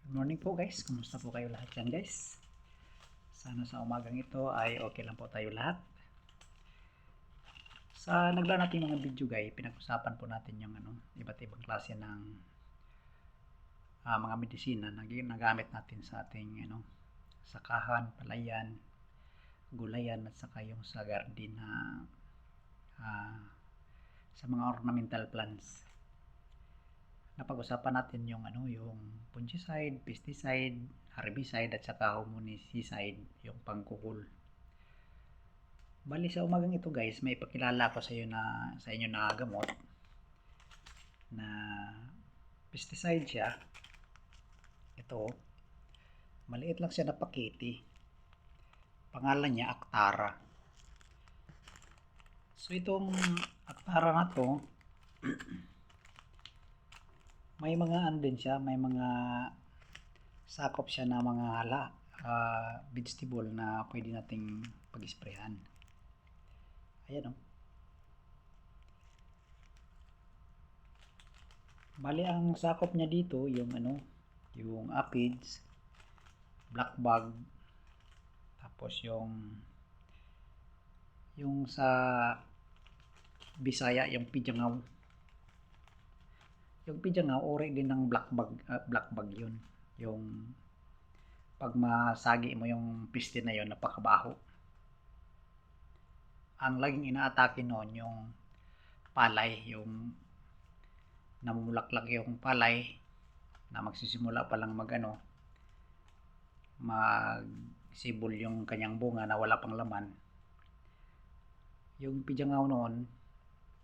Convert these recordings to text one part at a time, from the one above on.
Good morning po guys, kumusta po kayo lahat dyan guys? Sana sa umagang ito ay okay lang po tayo lahat. Sa naglaan natin mga video guys, pinag-usapan po natin yung iba't ibang klase ng mga medisina na ginagamit natin sa ating sakahan, palayan, gulayan at saka yung sa garden na sa mga ornamental plants. Napag-usapan natin yung yung fungicide, pesticide, herbicide at saka hominicide, yung pangkukul. Bali sa umagang ito guys, may ipakilala ko sa inyo na gamot na pesticide siya. Ito, maliit lang siya na pakete. Pangalan niya Actara. So itong Actara na to may mga din siya, may mga sakop siya na mga vegetable na pwede nating pag-sprayan. Ayan Bali ang sakop niya dito yung yung aphids, black bug, tapos yung sa Bisaya yung pijangaw. Yung pijangaw uri din ng black bug yun. Yung pag masagi mo yung piste na yun, napakabaho. Ang laging inaatake noon yung palay, yung namumulaklak yung palay na magsisimula pa lang magsibol yung kanyang bunga na wala pang laman. Yung pijangaw noon,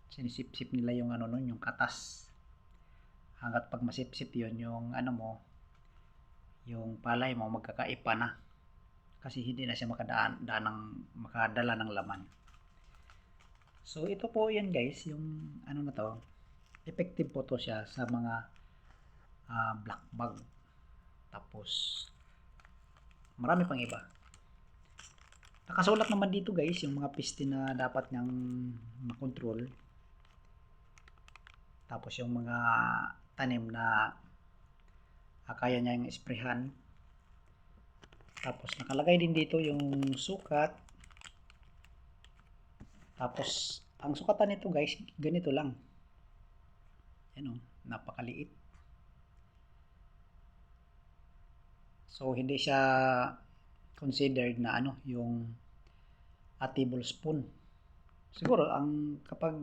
sinisip-sip nila yung yung katas. Hanggat pag masip-sip yun, yung yung palay mo magkakaipa na. Kasi hindi na siya makadala ng laman. So ito po yan guys, yung na to, effective po to siya sa mga black bug. Tapos marami pang iba. Nakasulat naman dito guys yung mga peste na dapat niyang makontrol. Tapos yung mga tanim na kaya niyang isprehan. Tapos nakalagay din dito yung sukat. Tapos ang sukatan nito guys, ganito lang. Yan napakaliit. So hindi siya considered na yung tablespoon. Siguro ang kapag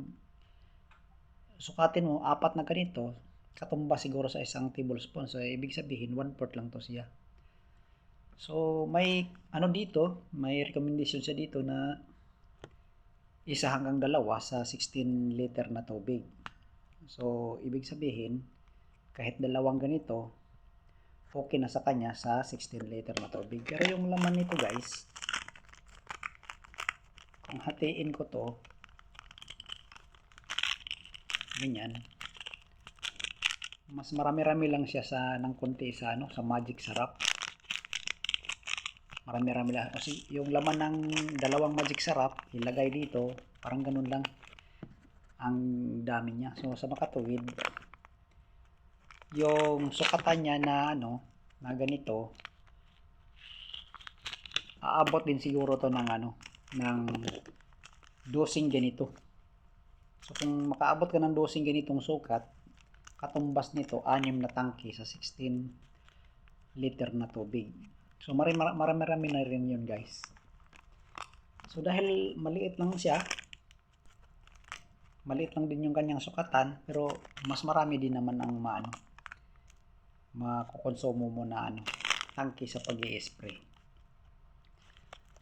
sukatin mo 4 na ganito, katumba siguro sa isang tablespoon. So ibig sabihin 1/4 lang to siya. So may dito, may recommendation siya dito na 1 hanggang 2 sa 16 liter na tubig. So ibig sabihin kahit 2 ganito, okay na sa kanya sa 16 liter na tubig. Pero yung laman nito guys, kung hatiin ko to ganyan, mas marami-rami lang siya ng konti sa sa magic sarap. Marami-rami lang kasi yung laman ng 2 magic sarap ilagay dito, parang ganun lang ang dami niya. So sa makatuwid, yung sukatan niya na na ganito, aabot din siguro to ng ng dosing ganito. So kung makaabot ka ng dosing ganitong sukat, katumbas nito 6 na tangke sa 16 liter na tubig. So marami na rin yun guys. So dahil maliit lang siya, maliit lang din yung kanyang sukatan, pero mas marami din naman ang makukonsumo mo na tangke sa pag-i-spray.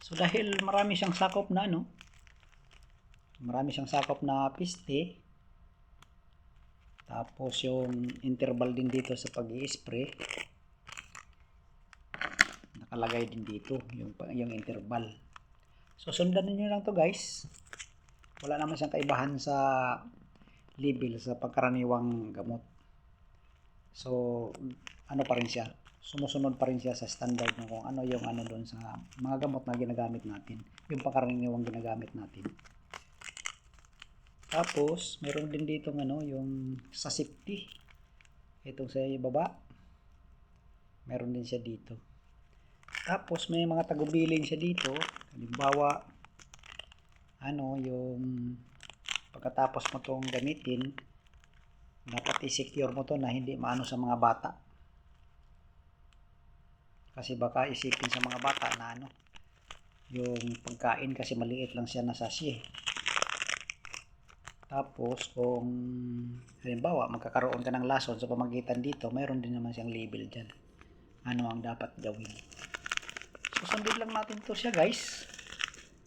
So dahil marami siyang sakop na marami siyang sakop na piste, tapos yung interval din dito sa pag-i-spray nakalagay din dito yung interval. So sundan niyo lang to guys. Wala naman siyang kaibahan sa level sa pagkaraniwang gamot. So pa rin siya, sumusunod pa rin siya sa standard ng kung ano yung doon sa mga gamot na ginagamit natin, yung pangkaraniwang ginagamit natin. Tapos meron din dito yung sa safety, itong sa baba Meron din siya dito. Tapos may mga tagubilin siya dito. Halimbawa, yung pagkatapos mo tong gamitin, dapat i-secure mo to na hindi maano sa mga bata. Kasi baka isipin sa mga bata na yung pagkain kasi maliit lang siya na sachet. Tapos kung halimbawa magkakaroon ka ng lason sa pamagitan dito, mayroon din naman siyang label dyan. Ano ang dapat gawin. So sundin lang natin to siya guys.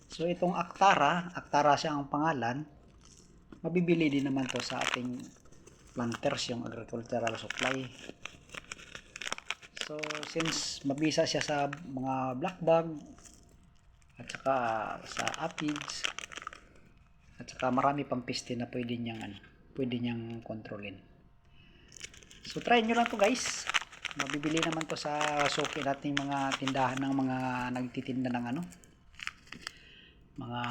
So itong Actara siya ang pangalan. Mabibili din naman to sa ating planters, yung agricultural supply. So since mabisa siya sa mga black bag at saka sa aphids at saka marami pang peste na pwede niyang kontrolin. So try nyo lang to guys. Mabibili naman to sa suki nating mga tindahan ng mga nagtitinda ng mga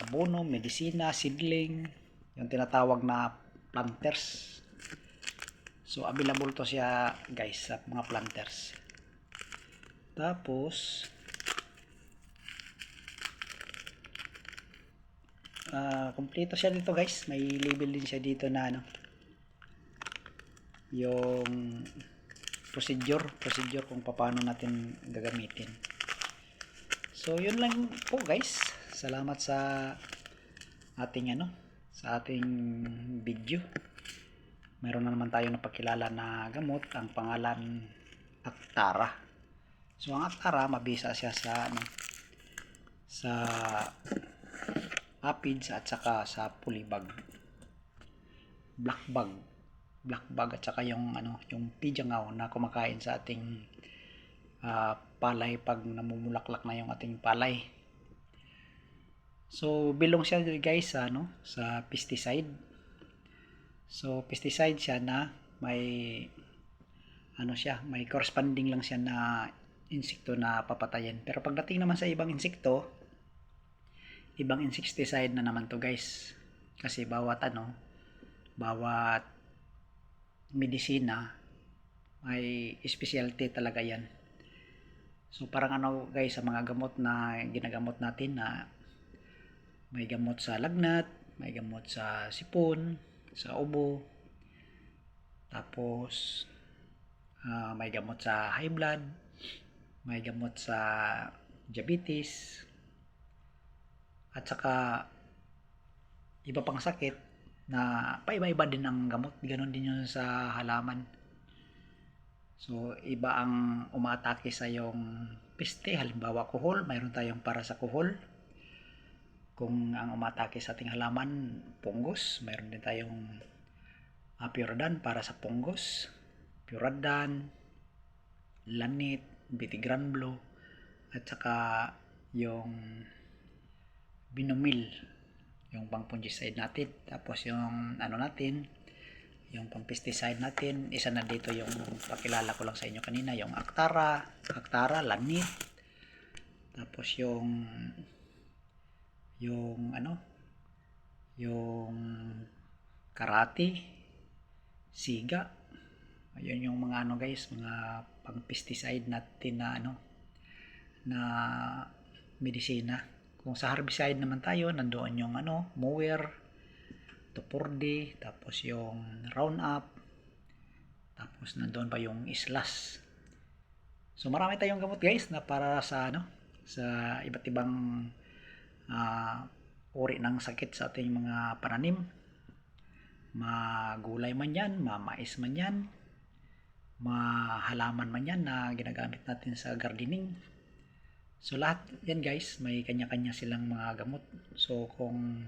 abono, medisina, seedling, yung tinatawag na planters. So available to siya guys sa mga planters. Tapos kompleto siya dito guys. May label din siya dito na yung procedure kung paano natin gagamitin. So yun lang po guys. Salamat sa ating sa ating video. Mayroon na naman tayo napakilala na gamot, ang pangalan Actara. So ang Actara mabisa siya sa aphids at saka sa pulibag, black bag at saka yung pijangaw na kumakain sa ating palay pag namumulaklak na yung ating palay. So belong siya guys sa pesticide. So pesticide siya na may may corresponding lang siya na insekto na papatayin. Pero pagdating naman sa ibang insekto, ibang insecticide na naman to guys. Kasi bawat medisina may specialty talaga yan. So parang guys, sa mga gamot na ginagamot natin na may gamot sa lagnat, may gamot sa sipon, sa ubo, tapos may gamot sa high blood, may gamot sa diabetes, at saka iba pang sakit na paiba-iba din ang gamot. Ganon din yun sa halaman. So iba ang umaatake sa yung peste. Halimbawa kuhol, mayroon tayong para sa kuhol. Kung ang umatake sa ating halaman, fungus, mayroon din tayong Puradan para sa fungus, Puradan, Lanit, Bitigranblo, at saka yung Binomil, yung pang fungicide natin. Tapos yung yung pang pesticide natin, isa na dito yung pakilala ko lang sa inyo kanina, yung Actara, Lanit, tapos yung karate, siga. Ayun yung mga guys, mga pang pesticide natin na medisina. Kung sa herbicide naman tayo, nandoon yung mower, tupurde, tapos yung roundup, tapos nandoon pa yung islas. So marami tayong gamot guys na para sa sa iba't ibang uri ng sakit sa ating mga pananim. Magulay man yan, mais man yan, mahalaman man yan na ginagamit natin sa gardening. So lahat yan guys, may kanya-kanya silang mga gamot. So kung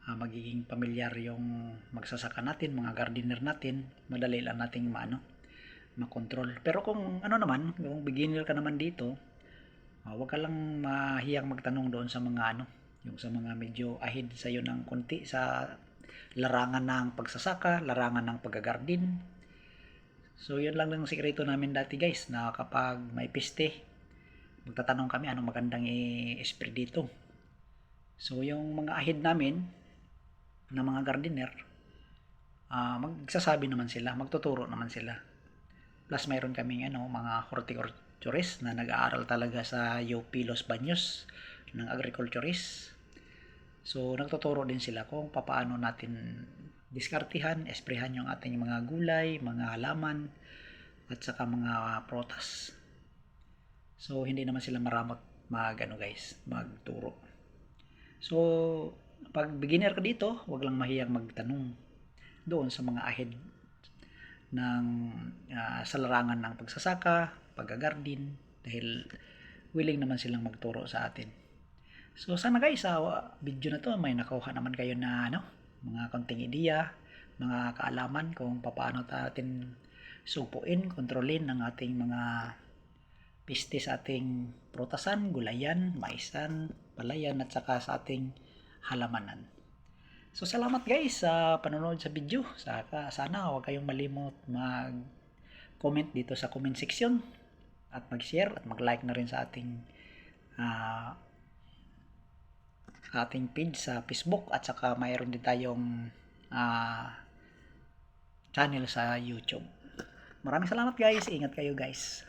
magiging pamilyar yung magsasaka natin, mga gardener natin, madali lang nating makontrol. Pero kung kung beginner ka naman dito, huwag ka lang mahiyang magtanong doon sa mga yung sa mga medyo ahead sa iyo ng konti sa larangan ng pagsasaka, larangan ng paggagarden. So yun lang ng sikreto namin dati guys, na kapag may peste, magtatanong kami anong magandang i-spray dito. So yung mga ahead namin na mga gardener, magsasabi naman sila, magtuturo naman sila. Plus mayroon kaming mga horticulturist na nag-aaral talaga sa UP Los Baños ng agriculturist. So nagtuturo din sila kung paano natin diskartihan, esprehan yung ating mga gulay, mga halaman, at saka mga prutas. So hindi naman sila maramot magturo. So pag beginner ka dito, wag lang mahiyang magtanong doon sa mga ahead ng sa larangan ng pagsasaka, pag-garden, dahil willing naman silang magturo sa atin. So sana guys, sa video na to may nakuha naman kayo na mga konting ideya, mga kaalaman kung paano natin supuin, kontrolin ng ating mga piste sa ating prutasan, gulayan, maisan, palayan, at saka sa ating halamanan. So salamat guys sa panonood sa video. Sana huwag kayong malimot mag-comment dito sa comment section at mag-share at mag-like na rin sa ating page sa Facebook, at saka mayroon din tayong channel sa YouTube. Maraming salamat guys. Ingat kayo guys.